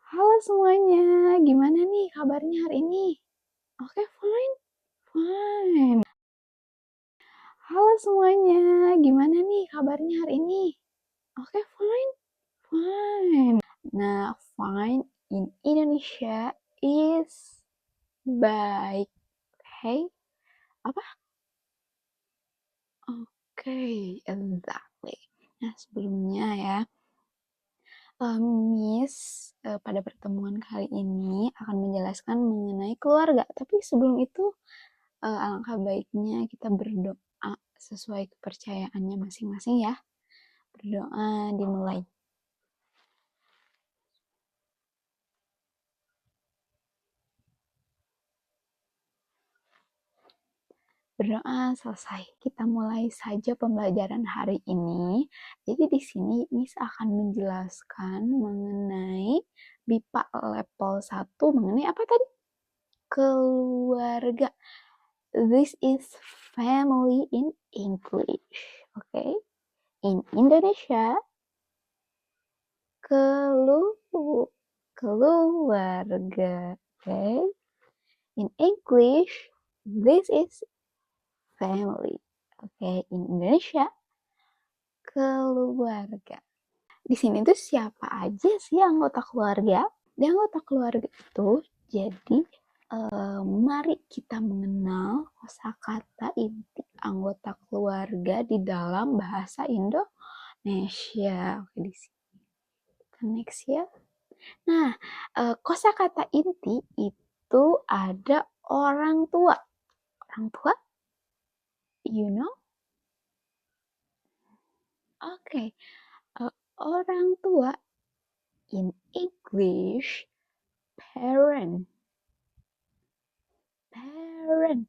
Halo semuanya, gimana nih kabarnya hari ini? Oke, fine, fine. Halo semuanya, gimana nih kabarnya hari ini? Oke, fine, fine. Nah, fine in Indonesia is baik. Hey, apa? Oke, exactly. Nah, sebelumnya ya, Miss pada pertemuan kali ini akan menjelaskan mengenai keluarga. Tapi sebelum itu, alangkah baiknya kita berdoa sesuai kepercayaannya masing-masing ya. Berdoa dimulai. Berdoa selesai. Kita mulai saja pembelajaran hari ini. Jadi di sini Miss akan menjelaskan mengenai BIPA level 1 mengenai apa tadi? Keluarga. This is family in English. Okay? In Indonesia, keluarga. Okay? In English, this is family. Okay? In Indonesia, keluarga. Di sini tuh siapa aja sih anggota keluarga? Di anggota keluarga itu, jadi mari kita mengenal kosakata inti anggota keluarga di dalam bahasa Indonesia. Oke, di sini. Next ya. Nah, kosakata inti itu ada orang tua. Orang tua, you know? Oke, orang tua in English, parent. Parent.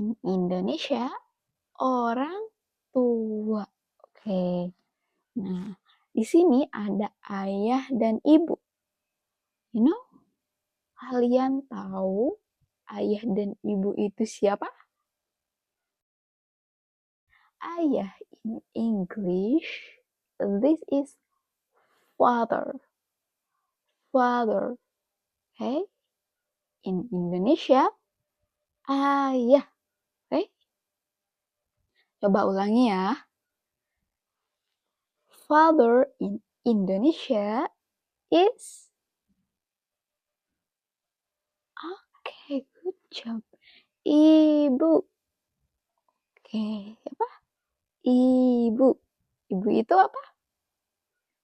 In Indonesia, orang tua. Oke. Nah, di sini ada ayah dan ibu. You know? Kalian tahu ayah dan ibu itu siapa? Ayah in English, this is father. Father. Okay? In Indonesia, ayah. Okay? Coba ulangi ya. Father in Indonesia is... Okay, good job. Ibu. Oke, apa? Ibu. Ibu itu apa?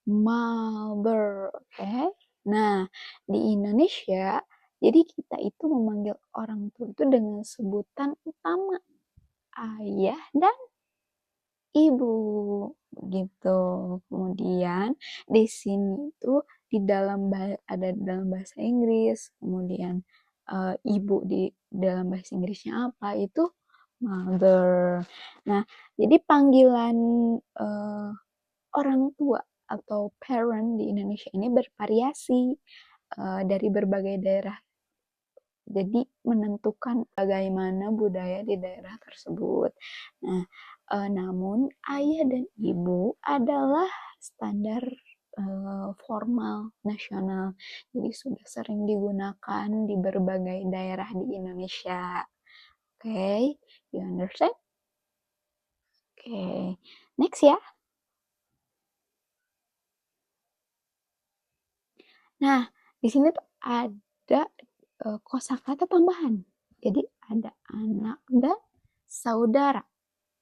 Mother. Oke. Nah, di Indonesia, jadi kita itu memanggil orang tua itu dengan sebutan utama ayah dan ibu gitu. Kemudian di sini itu di dalam ada dalam bahasa Inggris, kemudian ibu di dalam bahasa Inggrisnya apa itu mother. Nah, jadi panggilan orang tua atau parent di Indonesia ini bervariasi dari berbagai daerah. Jadi menentukan bagaimana budaya di daerah tersebut. Nah, namun ayah dan ibu adalah standar formal nasional. Jadi sudah sering digunakan di berbagai daerah di Indonesia. Oke, okay? You understand? Oke, okay. Next ya. Nah, di sini tuh ada kosakata tambahan. Jadi ada anak dan saudara.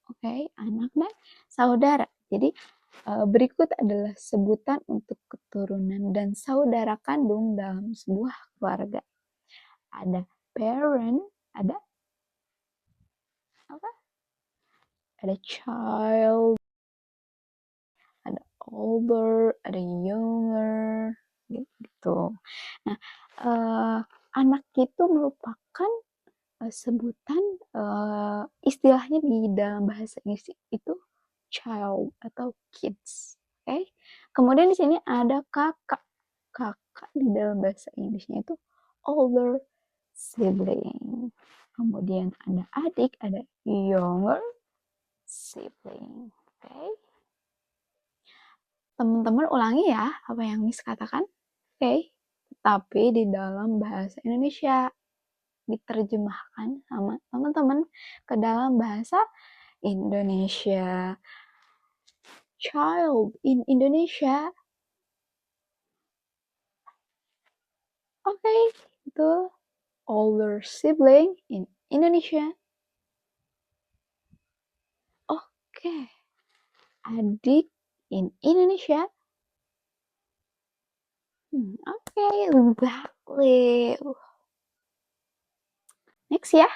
Oke, okay? Anak dan saudara. Jadi berikut adalah sebutan untuk keturunan dan saudara kandung dalam sebuah keluarga. Ada parent, ada apa? Ada child, ada older, ada younger, gitu. Nah, anak itu merupakan sebutan istilahnya di dalam bahasa Inggris itu child atau kids. Oke. Okay? Kemudian di sini ada kakak. Kakak di dalam bahasa Inggrisnya itu older sibling. Kemudian ada adik, ada younger sibling. Oke. Okay? Teman-teman ulangi ya apa yang Miss katakan. Oke, tapi di dalam bahasa Indonesia diterjemahkan sama teman-teman ke dalam bahasa Indonesia. Child in Indonesia. Oke, itu older sibling in Indonesia. Oke, adik in Indonesia. Oke, exactly. Next ya.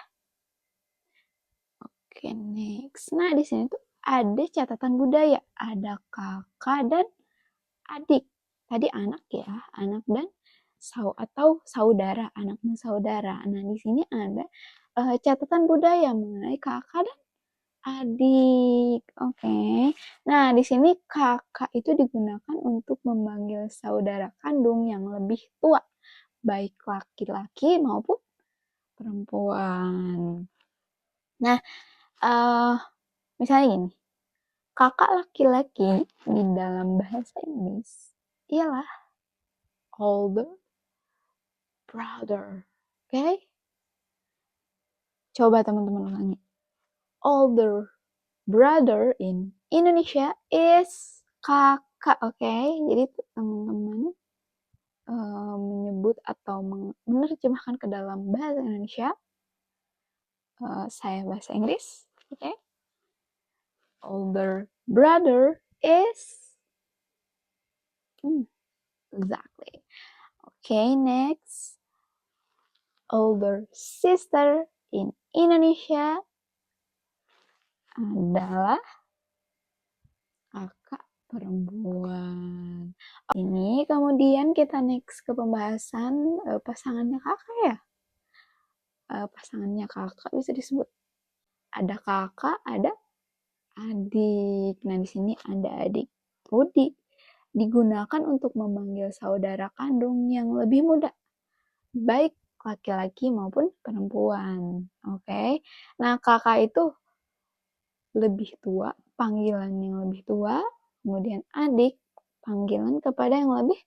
Oke, next. Nah, di sini tuh ada catatan budaya. Ada kakak dan adik. Tadi anak ya, anak dan atau saudara, anak dan saudara. Nah, di sini ada catatan budaya mengenai kakak dan adik. Oke. Nah, di sini kakak itu digunakan untuk memanggil saudara kandung yang lebih tua, baik laki-laki maupun perempuan. Nah, misalnya gini, kakak laki-laki di dalam bahasa Inggris ialah older brother. Oke? Coba teman-teman ulangi. Older brother in Indonesia is kakak. Oke? Jadi teman-teman menyebut atau menerjemahkan ke dalam bahasa Indonesia. Saya bahasa Inggris. Oke? Older brother is exactly. Okay, next. Older sister in Indonesia adalah kakak perempuan. Ini kemudian kita next ke pembahasan pasangannya kakak ya. Pasangannya kakak bisa disebut ada kakak, ada adik. Nah, di sini ada adik. Budi digunakan untuk memanggil saudara kandung yang lebih muda, baik laki-laki maupun perempuan. Oke. Nah, kakak itu lebih tua, panggilan yang lebih tua, kemudian adik, panggilan kepada yang lebih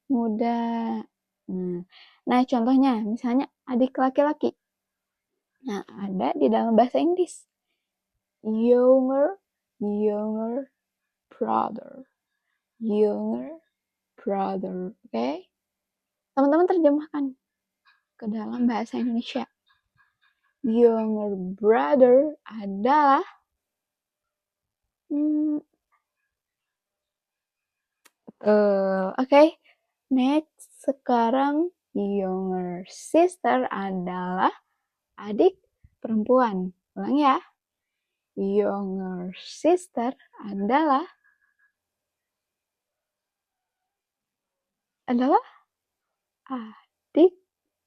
muda. Nah, contohnya misalnya adik laki-laki. Nah, ada di dalam bahasa Inggris. Younger brother. Younger brother. Oke? Teman-teman terjemahkan ke dalam bahasa Indonesia. Younger brother adalah oke. Next, sekarang younger sister adalah adik perempuan. Ulang ya. Younger sister adalah adik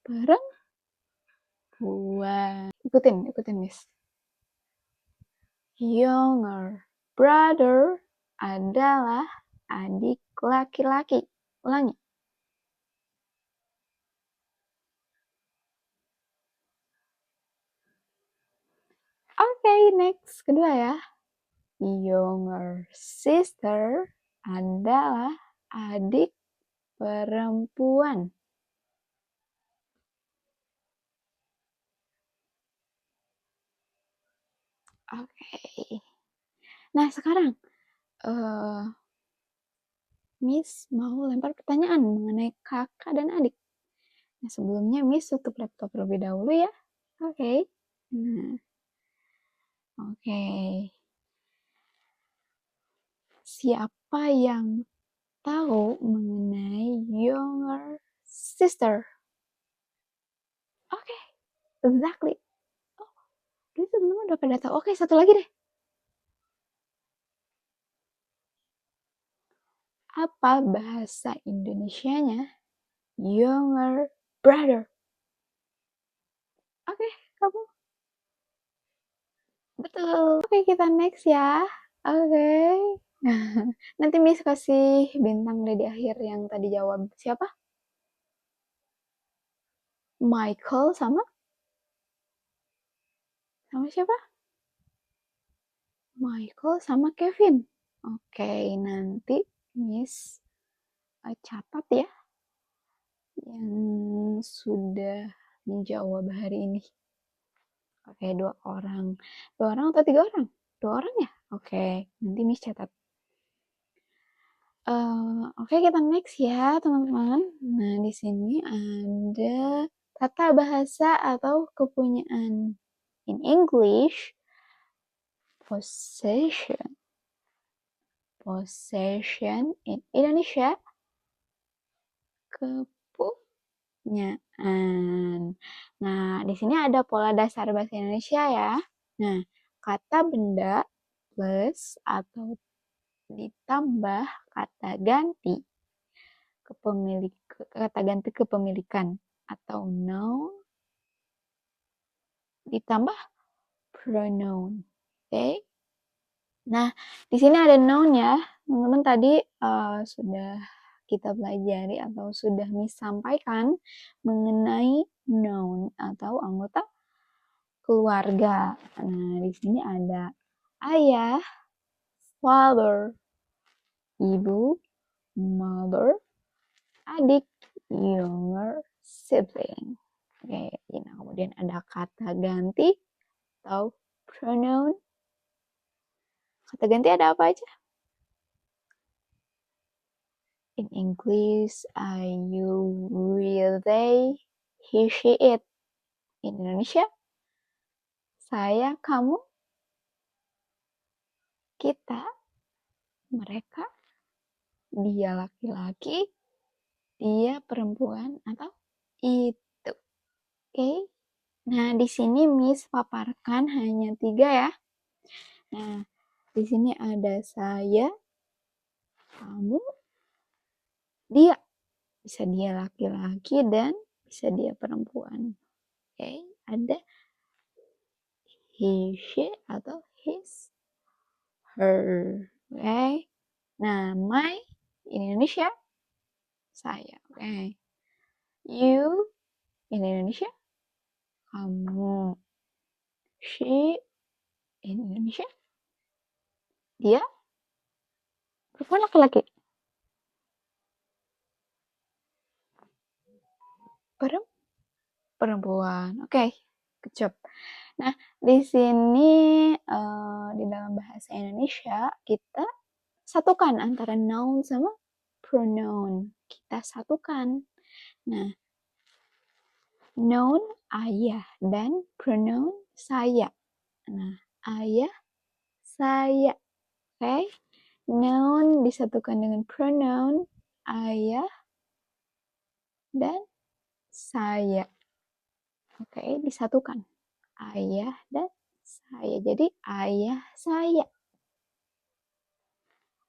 perempuan. Ikutin Miss. Younger brother adalah adik laki-laki. Ulangi. Oke, next. Kedua ya. Younger sister adalah adik perempuan. Oke. Nah, sekarang Miss mau lempar pertanyaan mengenai kakak dan adik. Nah, sebelumnya Miss tutup laptop terlebih dahulu ya. Oke. Nah. Oke. Siapa yang tahu mengenai younger sister? Oke. Exactly. Oh, itu teman-teman udah pada tahu. Oke, satu lagi deh. Apa bahasa Indonesianya younger brother? Oke, kamu betul. Oke, kita next ya. Oke. Nanti Miss kasih bintang deh di akhir yang tadi jawab. Siapa? Michael sama siapa? Michael sama Kevin. Oke, nanti Miss catat ya. yang sudah menjawab hari ini? Oke, 2 orang. 2 orang atau 3 orang? 2 orang ya? Oke, nanti Miss catat. Oke, kita next ya, teman-teman. Nah, di sini ada tata bahasa atau kepunyaan. In English, possession. Possession in Indonesia, kepunyaan. Nah, di sini ada pola dasar bahasa Indonesia ya. Nah, kata benda plus atau ditambah kata ganti kepemilikan atau noun ditambah pronoun. Oke. Nah, di sini ada noun ya. Teman-teman tadi sudah kita pelajari atau sudah disampaikan mengenai noun atau anggota keluarga. Nah, di sini ada ayah, father, ibu, mother, adik, younger sibling. Oke, nah kemudian ada kata ganti atau pronoun. Kata ganti ada apa aja? In English, I, you, we, they, he, she, it. In Indonesia, saya, kamu, kita, mereka, dia laki-laki, dia perempuan, atau itu. Oke. Nah, di sini Miss paparkan hanya 3 ya. Nah, di sini ada saya, kamu, dia. Bisa dia laki-laki dan bisa dia perempuan. Oke, ada he, she, atau his, her. Oke. Nah, my in Indonesia saya. Oke. You in Indonesia kamu. She in Indonesia dia perempuan laki-laki. Perempuan. Oke, good job. Nah, di sini di dalam bahasa Indonesia kita satukan antara noun sama pronoun. Kita satukan. Nah, noun ayah dan pronoun saya. Nah, ayah, saya. Oke. Noun disatukan dengan pronoun ayah dan saya. Oke, disatukan. Ayah dan saya. Jadi ayah saya.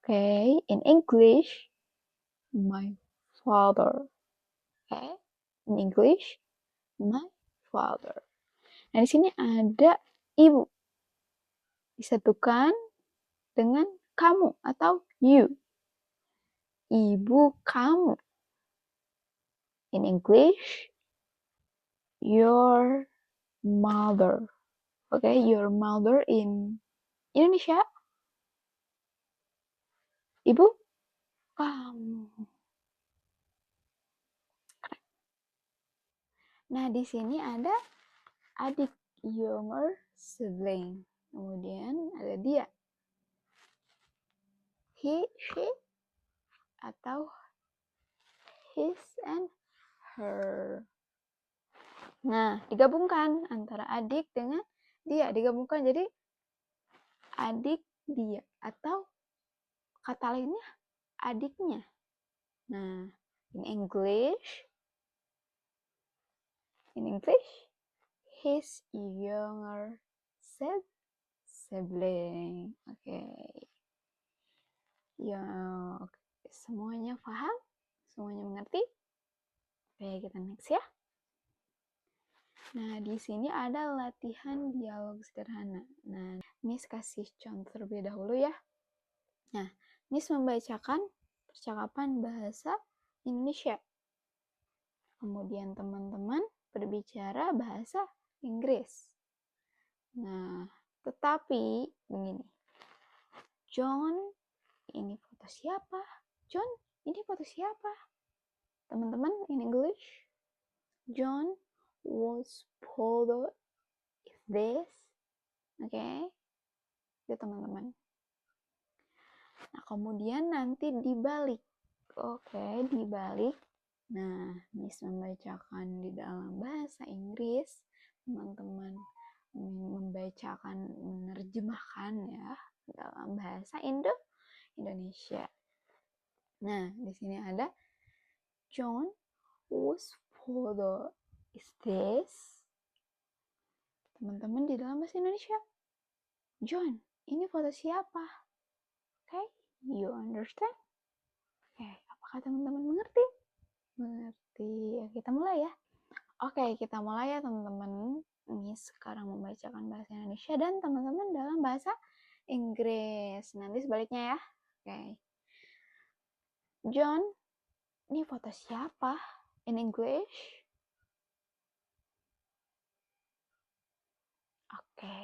Oke, in English, my father. Oke, in English, my father. Nah, di sini ada ibu. Disatukan dengan kamu atau you. Ibu kamu. In English, your mother. Oke, your mother in Indonesia. Ibu kamu. Nah, di sini ada adik, younger sibling. Kemudian ada dia. He, she, atau his and her. Nah, digabungkan antara adik dengan dia. Digabungkan jadi adik dia. Atau kata lainnya adiknya. Nah, in English, his younger sibling. Oke. Ya, semuanya paham? Semuanya mengerti? Oke, kita next ya. Nah, di sini ada latihan dialog sederhana. Nah, Miss kasih contoh terlebih dahulu ya. Nah, Miss membacakan percakapan bahasa Indonesia. Kemudian teman-teman berbicara bahasa Inggris. Nah, tetapi begini. John, ini foto siapa? John, ini foto siapa? Teman-teman, in English, John was followed is this. Oke, itu teman-teman. Nah, kemudian nanti dibalik. Oke, dibalik. Nah, Miss membacakan di dalam bahasa Inggris, teman-teman membacakan, menerjemahkan ya dalam bahasa Indonesia. Nah, di sini ada John whose photo is this? Teman-teman di dalam bahasa Indonesia, John, ini foto siapa? Okay, you understand? Okay, apakah teman-teman mengerti? Mengerti. Ya, kita mulai ya. Oke, kita mulai ya teman-teman. Miss sekarang membacakan bahasa Indonesia dan teman-teman dalam bahasa Inggris. Nanti sebaliknya ya. Oke. John, ini foto siapa? In English? Oke.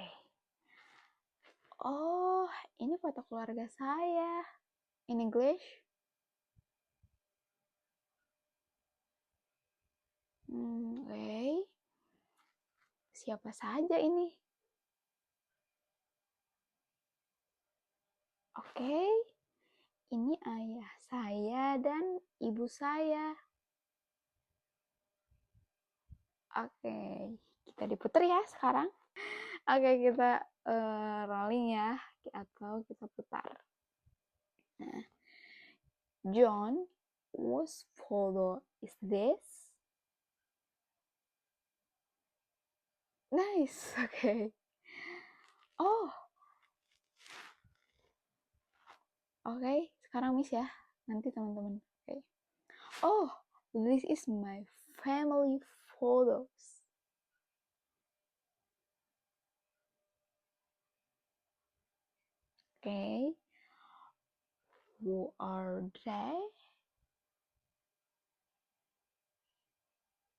Oh, ini foto keluarga saya. In English? Oke. Siapa saja ini? Oke. Ini ayah saya dan ibu saya. Oke, kita diputar ya sekarang. Oke, kita rolling ya, atau kita putar. Nah, John, whose photo is this? Nice, oke. Oh, oke, sekarang Miss ya. Nanti teman-teman. Oke. Oh, this is my family photos. Okay. Who are they?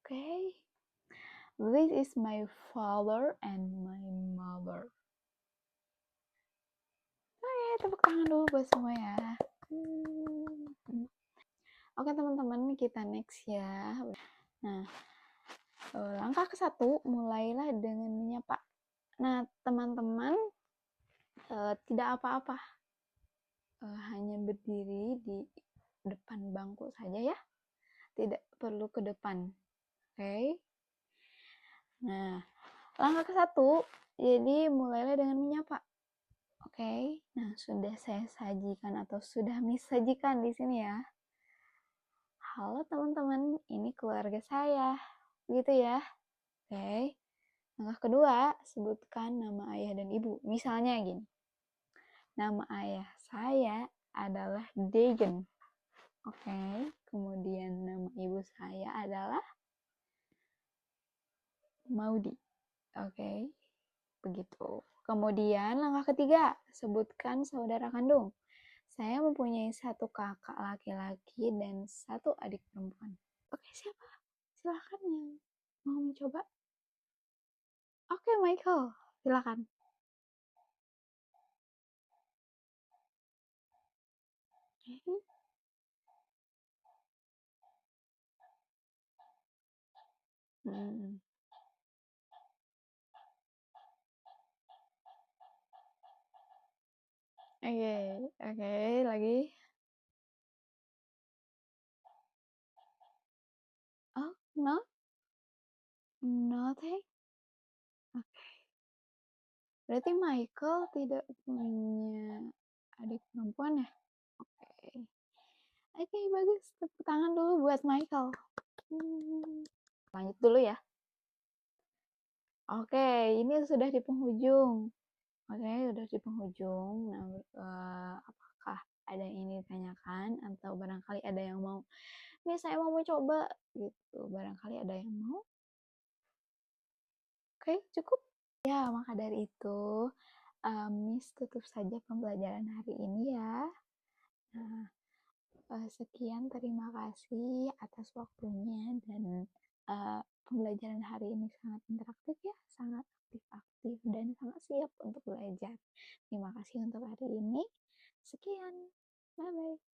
Okay. This is my father and my mother. Oke, tepuk tangan dulu buat semua ya. Oke teman-teman, kita next ya. Nah, langkah ke-1, mulailah dengan menyapa. Nah, teman-teman tidak apa-apa. Hanya berdiri di depan bangku saja ya. Tidak perlu ke depan. Oke. Nah, langkah ke-1, jadi mulailah dengan menyapa. Oke. Nah, sudah saya sajikan atau sudah Miss sajikan di sini ya. Halo teman-teman, ini keluarga saya. Gitu ya. Oke. Langkah kedua, sebutkan nama ayah dan ibu. Misalnya gini. Nama ayah saya adalah Degen. Oke. Kemudian nama ibu saya adalah Maudi. Oke. Begitu. Kemudian langkah ketiga, sebutkan saudara kandung. Saya mempunyai 1 kakak laki-laki dan 1 adik perempuan. Oke, siapa? Silakan yang mau mencoba. Oke, Michael, silakan. Oke, lagi. Oh, no? Nothing? Oke. Berarti Michael tidak punya adik perempuan ya? Oke. Oke, bagus. Tepuk tangan dulu buat Michael. Lanjut dulu ya. Oke, ini sudah di penghujung. Oke, sudah di penghujung. Nah, apakah ada yang ingin ditanyakan atau barangkali ada yang mau? Nih, saya mau mencoba gitu. Barangkali ada yang mau? Oke, cukup. Ya, maka dari itu, Miss tutup saja pembelajaran hari ini ya. Nah, sekian, terima kasih atas waktunya dan pembelajaran hari ini sangat interaktif ya, sangat aktif-aktif dan sangat siap untuk belajar. Terima kasih untuk hari ini. Sekian, bye-bye.